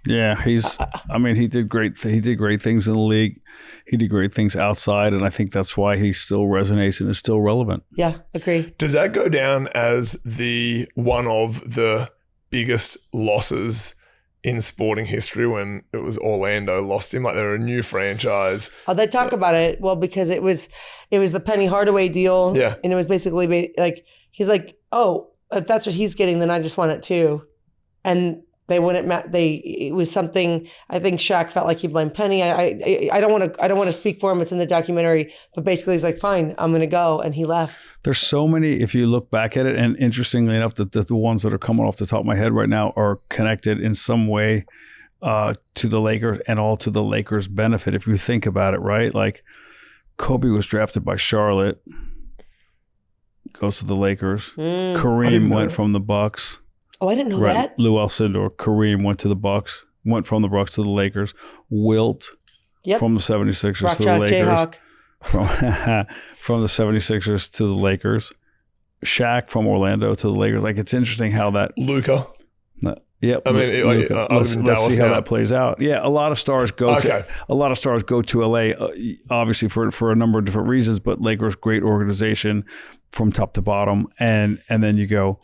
Yeah, he did great things in the league. He did great things outside, and I think that's why he still resonates and is still relevant. Yeah, agree. Does that go down as one of the biggest losses in sporting history when it was Orlando lost him? Like they're a new franchise. Oh, they talk about it. Well, because it was the Penny Hardaway deal. Yeah. And it was basically like, he's like, oh, if that's what he's getting, then I just want it too. And they wouldn't. It was something. I think Shaq felt like he blamed Penny. I don't want to speak for him. It's in the documentary. But basically, he's like, "Fine, I'm going to go," and he left. There's so many. If you look back at it, and interestingly enough, the ones that are coming off the top of my head right now are connected in some way to the Lakers, and all to the Lakers' benefit. If you think about it, right? Like Kobe was drafted by Charlotte, goes to the Lakers. Kareem went from the Bucks. Oh, I didn't know that. Lou Alcindor, Kareem went to the Bucks, went from the Bucks to the Lakers. Wilt from the 76ers to the Lakers. From the 76ers to the Lakers. Shaq from Orlando to the Lakers. Like, it's interesting how that... Luka. Yep. I mean, let's see how that plays out. Yeah, a lot of stars go to LA, obviously for a number of different reasons, but Lakers, great organization from top to bottom. And then you go,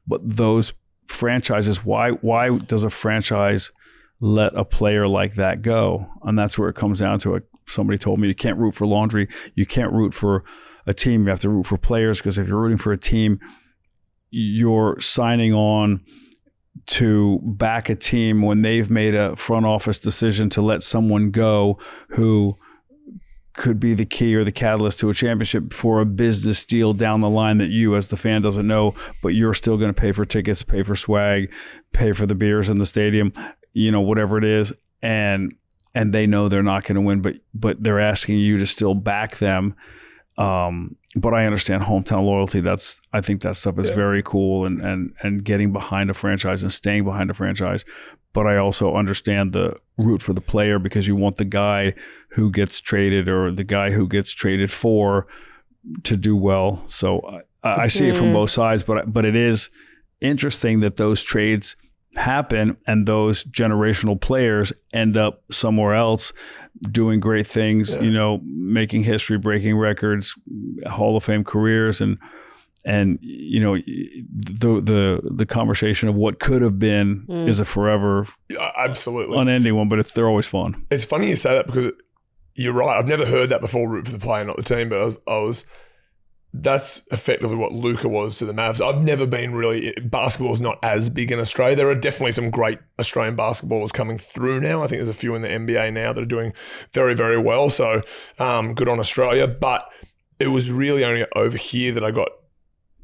but those franchises, why does a franchise let a player like that go? And that's where it comes down to it. Somebody told me you can't root for laundry. You can't root for a team. You have to root for players, because if you're rooting for a team, you're signing on to back a team when they've made a front office decision to let someone go who could be the key or the catalyst to a championship for a business deal down the line that you as the fan doesn't know, but you're still going to pay for tickets, pay for swag, pay for the beers in the stadium, whatever it is. And they know they're not going to win, but they're asking you to still back them. But I understand hometown loyalty. I think that stuff is very cool, and getting behind a franchise and staying behind a franchise. But I also understand the root for the player, because you want the guy who gets traded or the guy who gets traded for to do well. So I see it from both sides, but it is interesting that those trades happen, and those generational players end up somewhere else doing great things, you know, making history, breaking records, Hall of Fame careers, and you know, the conversation of what could have been is a forever, absolutely unending one, but they're always fun. It's funny you say that, because you're right. I've never heard that before, root for the player, not the team, but I was that's effectively what Luka was to the Mavs. I've never been really, basketball is not as big in Australia. There are definitely some great Australian basketballers coming through now. I think there's a few in the NBA now that are doing very, very well. So good on Australia. But it was really only over here that I got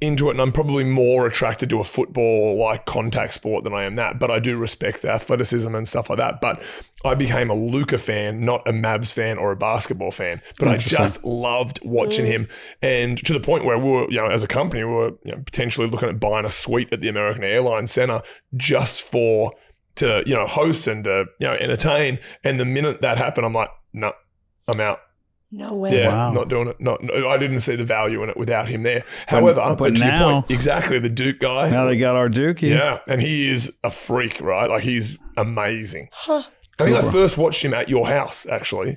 into it, and I'm probably more attracted to a football like contact sport than I am that, but I do respect the athleticism and stuff like that. But I became a Luka fan, not a Mavs fan or a basketball fan, but I just loved watching him, and to the point where we were, you know, as a company, we were, you know, potentially looking at buying a suite at the American Airlines Center just to, you know, host and to, you know, entertain. And the minute that happened, I'm like, no, I'm out. No way. Yeah, Wow. not doing it. I didn't see the value in it without him there. However, but to now, your point, exactly, the Duke guy. Now they got our Dookie. Yeah, and he is a freak, right? Like, he's amazing. Huh. I think I first watched him at your house, actually,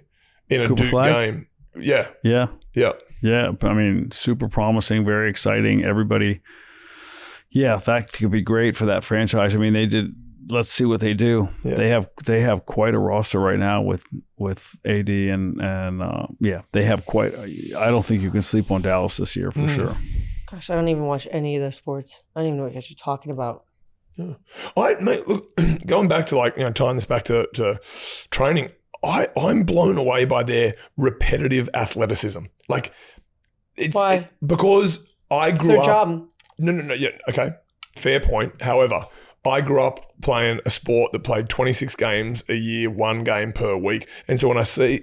in a Cooper Duke Flag? game. Yeah. Yeah. Yeah. Yeah. I mean, super promising, very exciting. Everybody, yeah, that could be great for that franchise. I mean, they did. Let's see what they do. Yeah. They have quite a roster right now with AD and yeah, they have quite. I don't think you can sleep on Dallas this year for sure. Gosh, I don't even watch any of the sports. I don't even know what you're talking about. Yeah. Mate, look, going back to, like, you know, tying this back to training, I'm blown away by their repetitive athleticism. Like, Why? Because I grew their up. job. No. Yeah. Okay. Fair point. However, I grew up playing a sport that played 26 games a year, 1 game per week. And so when I see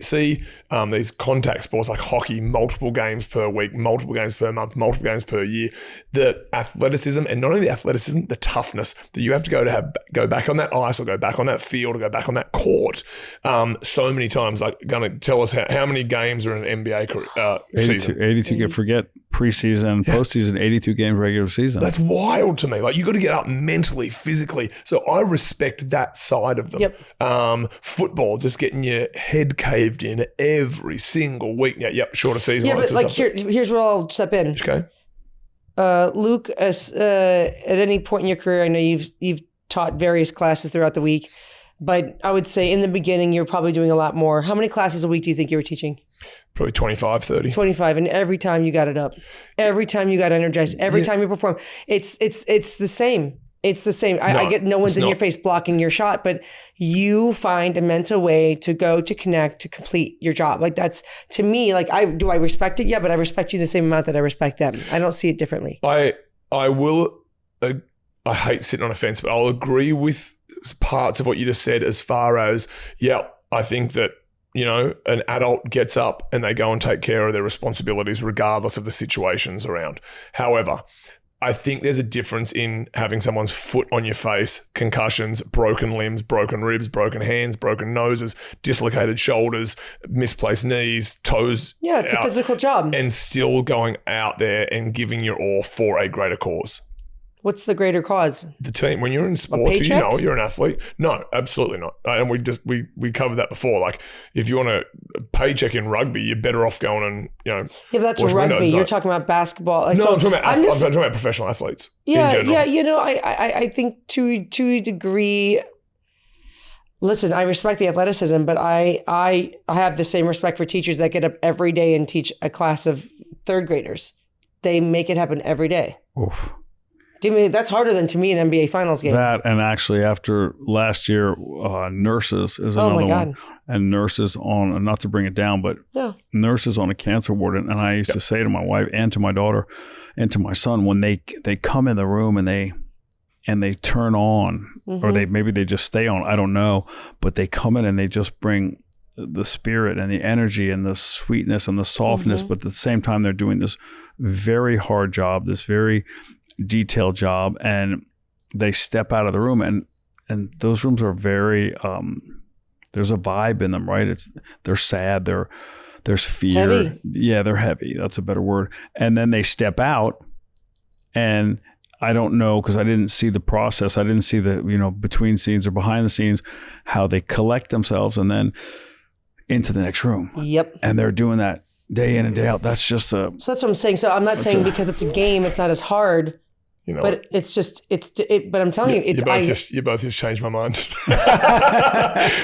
these contact sports like hockey, multiple games per week, multiple games per month, multiple games per year, the athleticism, and not only the athleticism, the toughness that you have to go back on that ice or go back on that field or go back on that court so many times. Like, going to tell us how many games are in an NBA season? 82. You forget preseason, postseason, 82 games regular season. That's wild to me. Like, you got to get up mentally, physically. So I respect that side of them. Yep. Football, just getting your head caved in every single week. Yeah, yep, shorter season. Yeah, but like here's where I'll step in. Okay. Luke, at any point in your career, I know you've taught various classes throughout the week, but I would say in the beginning, you're probably doing a lot more. How many classes a week do you think you were teaching? Probably 25, 30. 25, and every time you got it up, every time you got energized, every time you perform, it's the same. It's the same. I get no one's in your face blocking your shot, but you find a mental way to go, to connect, to complete your job. Like, that's, to me, like, I respect it? Yeah, but I respect you the same amount that I respect them. I don't see it differently. I will, I hate sitting on a fence, but I'll agree with parts of what you just said, as far as, yeah, I think that, you know, an adult gets up and they go and take care of their responsibilities regardless of the situations around. However, I think there's a difference in having someone's foot on your face, concussions, broken limbs, broken ribs, broken hands, broken noses, dislocated shoulders, misplaced knees, toes. Yeah, it's a physical job. And still going out there and giving your all for a greater cause. What's the greater cause? The team. When you're in sports, you know you're an athlete. No, absolutely not. And we covered that before. Like, if you want a paycheck in rugby, you're better off going and, you know. Yeah, but that's rugby. You're talking about basketball. Like, no, so I'm talking about professional athletes. Yeah, in general. yeah. You know, I think to a degree. Listen, I respect the athleticism, but I have the same respect for teachers that get up every day and teach a class of 3rd graders. They make it happen every day. Oof. I mean, that's harder than, to me, an NBA Finals game. That, and actually after last year, nurses is another one. And nurses on, not to bring it down, but nurses on a cancer ward. And I used to say to my wife and to my daughter and to my son, when they come in the room and they turn on, or maybe they just stay on, I don't know, but they come in and they just bring the spirit and the energy and the sweetness and the softness, but at the same time they're doing this very hard job, this very detailed job, and they step out of the room, and those rooms are very there's a vibe in them, right? They're sad, there's fear. Heavy. Yeah, they're heavy. That's a better word. And then they step out, and I don't know, because I didn't see the process. I didn't see the, between scenes or behind the scenes, how they collect themselves and then into the next room. Yep. And they're doing that day in and day out. That's just So that's what I'm saying. So I'm not saying because it's a game, it's not as hard. But it's just, but I'm telling you, it's, you both just changed my mind.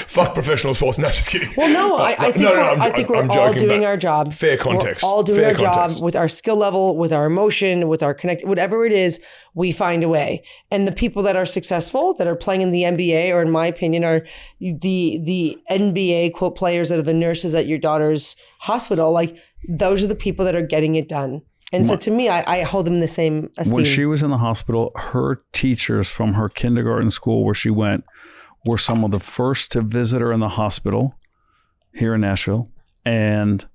Fuck professional sports. No, just kidding. Well, no, I think we're all doing our job. Fair context. We're all doing our job with our skill level, with our emotion, with our connect, whatever it is, we find a way. And the people that are successful, that are playing in the NBA, or in my opinion, are the NBA quote players that are the nurses at your daughter's hospital. Like, those are the people that are getting it done. And so to me, I hold them in the same esteem. When she was in the hospital, her teachers from her kindergarten school where she went were some of the first to visit her in the hospital here in Nashville. And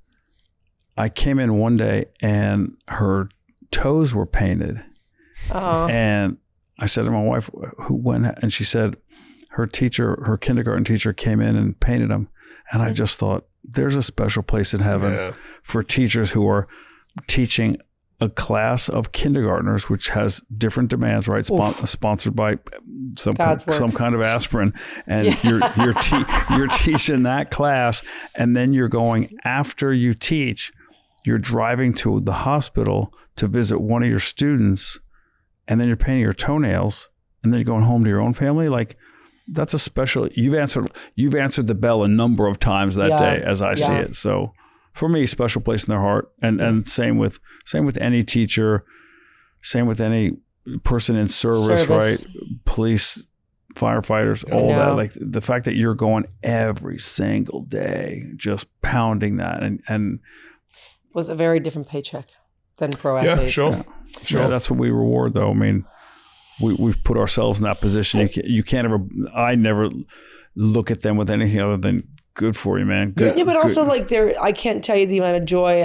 I came in one day and her toes were painted. Oh. And I said to my wife, who went? And she said her kindergarten teacher came in and painted them. And I just thought, there's a special place in heaven for teachers who are teaching a class of kindergartners, which has different demands, right? Sponsored by some kind of aspirin, and you're teaching that class, and then you're going, after you teach, you're driving to the hospital to visit one of your students, and then you're painting your toenails, and then you're going home to your own family. Like, that's a special. You've answered the bell a number of times that day, as I see it. So. For me, special place in their heart, and same with any teacher, same with any person in service, right? Police, firefighters, all that. Like, the fact that you're going every single day, just pounding that, and was a very different paycheck than pro athletes. Yeah, sure. Yeah, that's what we reward, though. I mean, we've put ourselves in that position. You can't ever. I never look at them with anything other than, good for you, man. Good. Yeah, but also, like, I can't tell you the amount of joy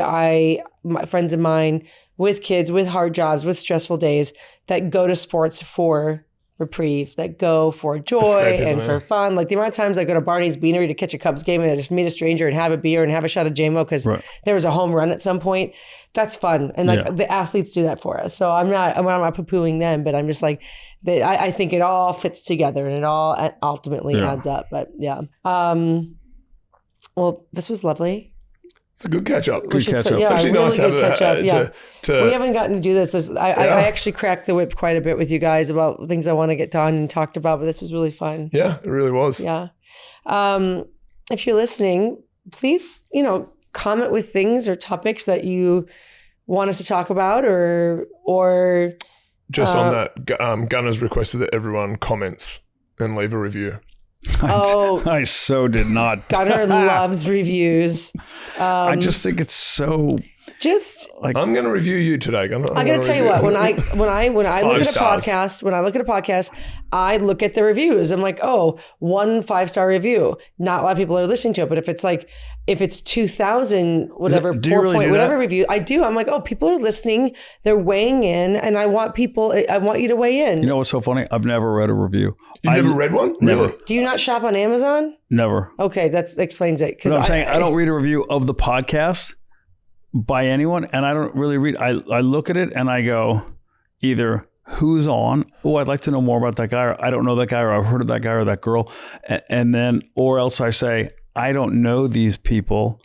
my friends of mine with kids, with hard jobs, with stressful days, that go to sports for reprieve, that go for joy and for fun. Like, the amount of times I go to Barney's Beanery to catch a Cubs game and I just meet a stranger and have a beer and have a shot of JMO because there was a home run at some point. That's fun. And the athletes do that for us. So I'm not poo-pooing them, but I'm just like, I think it all fits together and it all ultimately adds up. But well, this was lovely. It's a good catch up. Yeah, actually really nice to have catch up. we haven't gotten to do this. I actually cracked the whip quite a bit with you guys about things I want to get done and talked about, but this was really fun. Yeah, it really was. Yeah. If you're listening, please, comment with things or topics that you want us to talk about, or just on that, Gunner's requested that everyone comments and leave a review. I so did not. Gunner loves reviews. I just think it's so. I'm going to review you today, Gunner. I got to tell you what. When I look at a podcast, I look at the reviews. I'm like, 1 5-star review. Not a lot of people are listening to it, but if it's 2,000 whatever 4 whatever review, I do. I'm like, people are listening. They're weighing in, and I want you to weigh in. You know what's so funny? I've never read a review. You've never read one? Never. Do you not shop on Amazon? Never. Okay, that explains it. Because I'm saying I don't read a review of the podcast by anyone, and I don't really read. I look at it and I go, either who's on, I'd like to know more about that guy, or I don't know that guy, or I've heard of that guy or that girl, and then, or else I say, I don't know these people,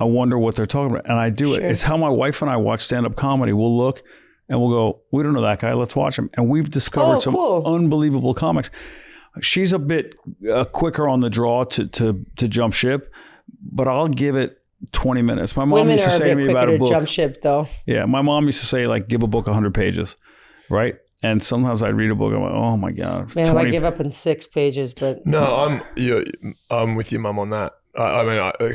I wonder what they're talking about, and I do it. It's how my wife and I watch stand-up comedy. We'll look and we'll go, we don't know that guy, let's watch him, and we've discovered some unbelievable comics. She's a bit quicker on the draw to jump ship, but I'll give it 20 minutes. My mom used to say to me about a book. Jump ship, though. Yeah, my mom used to say, like, give a book 100 pages, right? And sometimes I'd read a book, I'm like, oh my God. Man, I give up in 6 pages, but... No, I'm with your mum on that.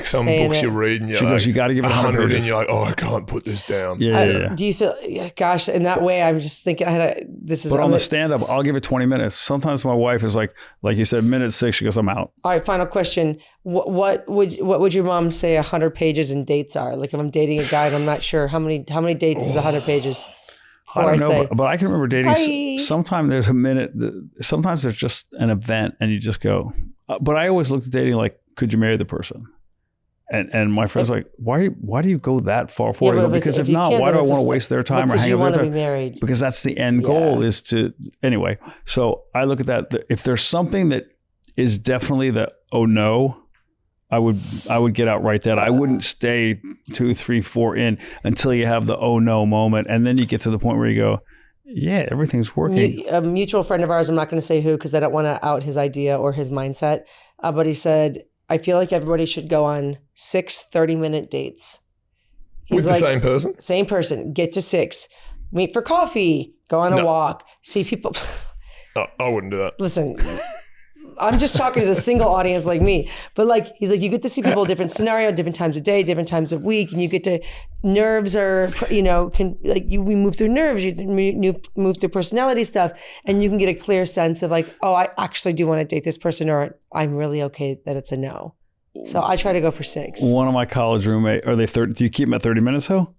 Some books you read and you're like, you got to give it 100 and you're like, I can't put this down. Yeah. Do you feel, gosh, in that way, I'm just thinking, But on the stand-up, I'll give it 20 minutes. Sometimes my wife is like you said, minute 6, she goes, I'm out. All right, final question. What would your mom say 100 pages in dates are? Like, if I'm dating a guy and I'm not sure, how many dates is 100 pages? I don't know, but I can remember dating. Sometimes there's a minute. Sometimes there's just an event, and you just go. But I always looked at dating like, could you marry the person? And my friend's like, why do you go that far for it? but Because if you not, can't, why do I then it's want to just waste their time or because hang you out want with to them? be married. Because that's the end goal is to, anyway. So I look at that. If there's something that is definitely the, oh no, I would get out right then. I wouldn't stay 2, 3, 4 in until you have the oh no moment. And then you get to the point where you go, yeah, everything's working. A mutual friend of ours, I'm not going to say who because I don't want to out his idea or his mindset, but he said, I feel like everybody should go on 6 30-minute dates. With the same person? Same person. Get to 6. Meet for coffee. Go on a walk. See people. Oh, I wouldn't do that. Listen, I'm just talking to the single audience like me. But like, he's like, you get to see people different scenario, different times of day, different times of week. And you get to, nerves are, we move through nerves, you move through personality stuff. And you can get a clear sense of like, oh, I actually do want to date this person, or I'm really okay that it's a no. So I try to go for 6. One of my college roommate, are they 30? Do you keep them at 30 minutes, though?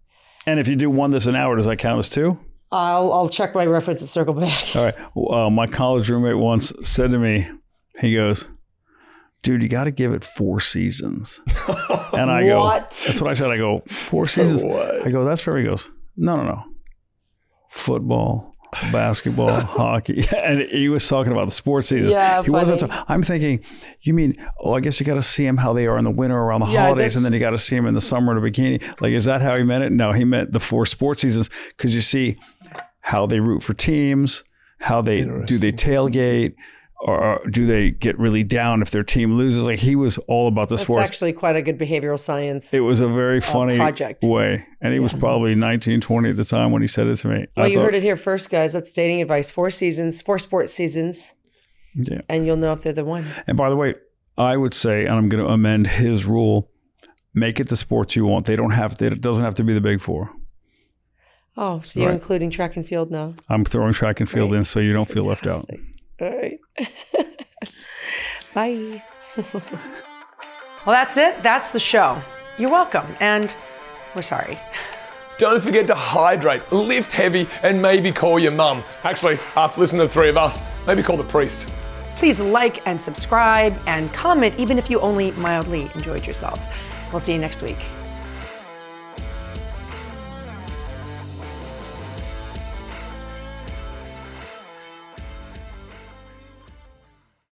And if you do one this an hour, does that count as 2? I'll check my reference and circle back. All right. My college roommate once said to me, he goes, dude, you got to give it 4 seasons. And I go, that's what I said. I go, 4 seasons? I go, that's fair. He goes, no. Football, basketball, hockey. And he was talking about the sports seasons. Yeah, he wasn't. I'm thinking, you mean, I guess you got to see them how they are in the winter around the holidays, and then you got to see them in the summer in a bikini. Like, is that how he meant it? No, he meant the 4 sports seasons, because you see how they root for teams, how they tailgate, or do they get really down if their team loses? Like, he was all about the sports. It's actually quite a good behavioral science. It was a very funny project way. And he was probably 19, 20 at the time when he said it to me. Well, you heard it here first, guys. That's dating advice. 4 seasons, 4 sports seasons. Yeah. And you'll know if they're the one. And by the way, I would say, and I'm going to amend his rule, make it the sports you want. It doesn't have to be the big 4. Oh, so you're including track and field now? I'm throwing track and field in so you don't feel left out. All right. Bye. Well, that's it. That's the show. You're welcome. And we're sorry. Don't forget to hydrate, lift heavy, and maybe call your mum. Actually, after listening to the 3 of us, maybe call the priest. Please like and subscribe and comment, even if you only mildly enjoyed yourself. We'll see you next week.